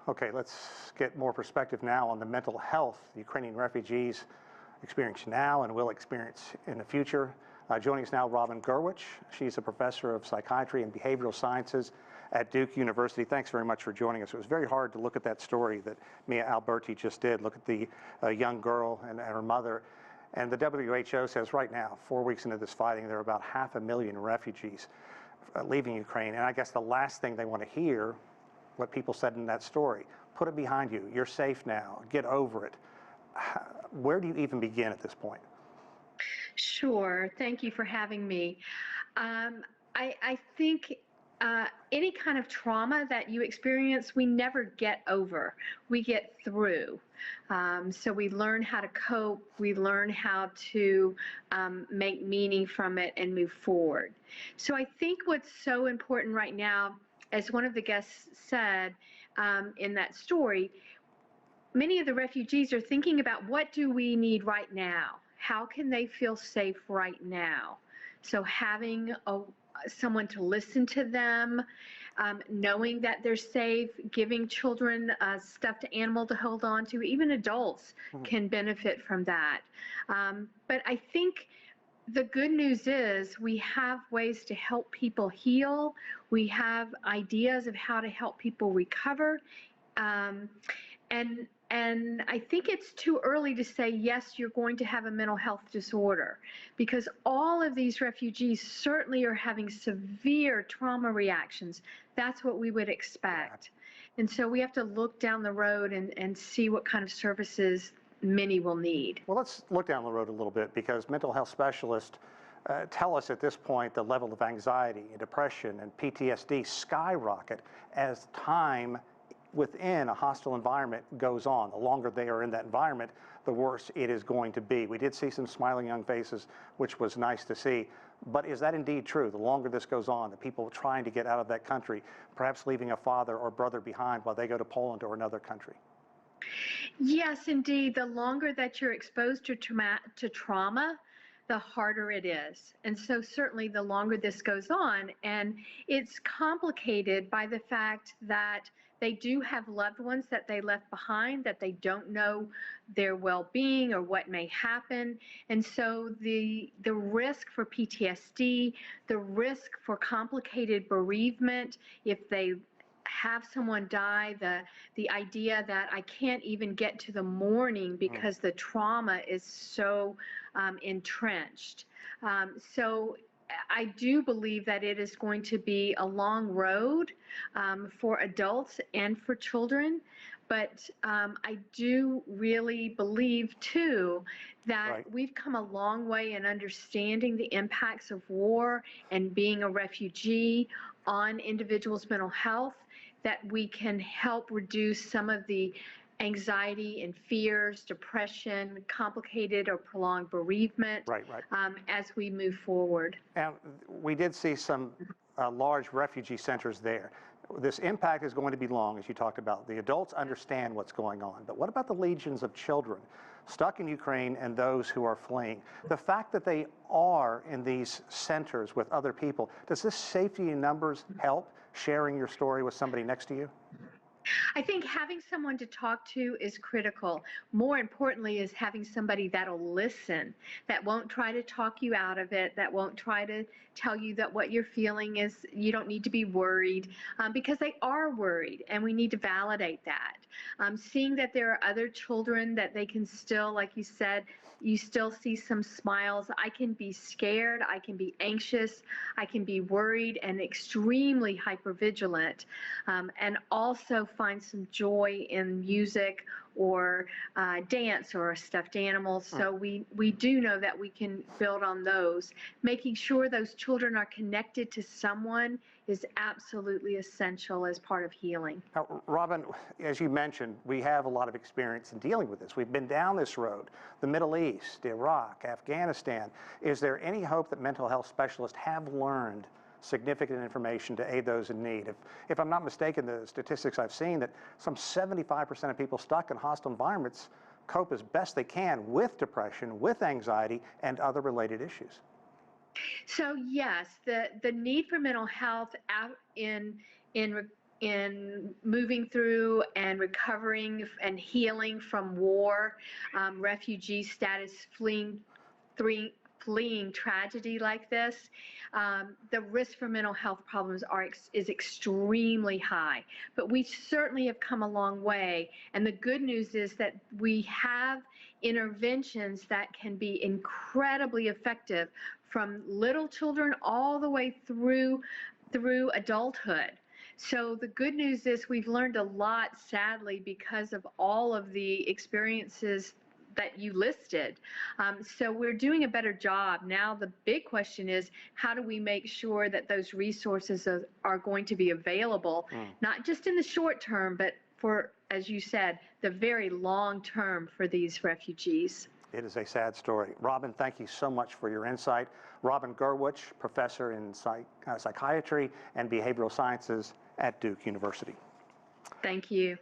Okay, let's get more perspective now on the mental health the Ukrainian refugees experience now and will experience in the future. Joining us now, Robin Gurwitch. She's a professor of psychiatry and behavioral sciences at Duke University. Thanks very much for joining us. It was very hard to look at that story that Mia Alberti just did. Look at the young girl and her mother. And the WHO says right now, 4 weeks into this fighting, there are about 500,000 refugees leaving Ukraine. And I guess the last thing they want to hear, what people said in that story, put it behind you. You're safe now. Get over it. Where do you even begin at this point? Sure. Thank you for having me. I think any kind of trauma that you experience, we never get over. We get through. So we learn how to cope. We learn how to make meaning from it and move forward. So I think what's so important right now, as one of the guests said in that story, many of the refugees are thinking about, what do we need right now? How can they feel safe right now? So having someone to listen to them, knowing that they're safe, giving children a stuffed animal to hold on to, even adults can benefit from that. But I think the good news is we have ways to help people heal. We have ideas of how to help people recover. And I think it's too early to say, yes, you're going to have a mental health disorder, because all of these refugees certainly are having severe trauma reactions. That's what we would expect. And so we have to look down the road and see what kind of services many will need. Well, let's look down the road a little bit, because mental health specialists tell us at this point the level of anxiety and depression and PTSD skyrocket as time within a hostile environment goes on. The longer they are in that environment, the worse it is going to be. We did see some smiling young faces, which was nice to see. But is that indeed true? The longer this goes on, the people trying to get out of that country, perhaps leaving a father or brother behind while they go to Poland or another country? Yes, indeed. The longer that you're exposed to trauma, the harder it is. And so certainly the longer this goes on, and it's complicated by the fact that they do have loved ones that they left behind, that they don't know their well-being or what may happen. And so the risk for PTSD, the risk for complicated bereavement, if they have someone die, the idea that I can't even get to the morning because the trauma is so entrenched. So I do believe that it is going to be a long road for adults and for children. But I do really believe, too, that we've come a long way in understanding the impacts of war and being a refugee on individuals' mental health, that we can help reduce some of the anxiety and fears, depression, complicated or prolonged bereavement as we move forward. And we did see some large refugee centers there. This impact is going to be long, as you talked about. The adults understand what's going on, but what about the legions of children stuck in Ukraine and those who are fleeing? The fact that they are in these centers with other people, does this safety in numbers help sharing your story with somebody next to you? I think having someone to talk to is critical. More importantly is having somebody that'll listen, that won't try to talk you out of it, that won't try to tell you that what you're feeling is, you don't need to be worried, because they are worried, and we need to validate that. Seeing that there are other children that they can still, like you said, you still see some smiles. I can be scared, I can be anxious, I can be worried and extremely hypervigilant, and also find some joy in music or dance or a stuffed animal. So we do know that we can build on those. Making sure those children are connected to someone is absolutely essential as part of healing. Now, Robin, as you mentioned, we have a lot of experience in dealing with this. We've been down this road, the Middle East, Iraq, Afghanistan. Is there any hope that mental health specialists have learned significant information to aid those in need? If I'm not mistaken, the statistics I've seen, that some 75% of people stuck in hostile environments cope as best they can with depression, with anxiety, and other related issues. So yes, the need for mental health out in in moving through and recovering and healing from war, refugee status, fleeing tragedy like this, the risk for mental health problems is extremely high. But we certainly have come a long way. And the good news is that we have interventions that can be incredibly effective from little children all the way through adulthood. So the good news is we've learned a lot, sadly, because of all of the experiences that you listed. So we're doing a better job. Now the big question is, how do we make sure that those resources are going to be available, not just in the short term, but for, as you said, the very long term for these refugees. It is a sad story. Robin, thank you so much for your insight. Robin Gurwitch, professor in psychiatry and behavioral sciences at Duke University. Thank you.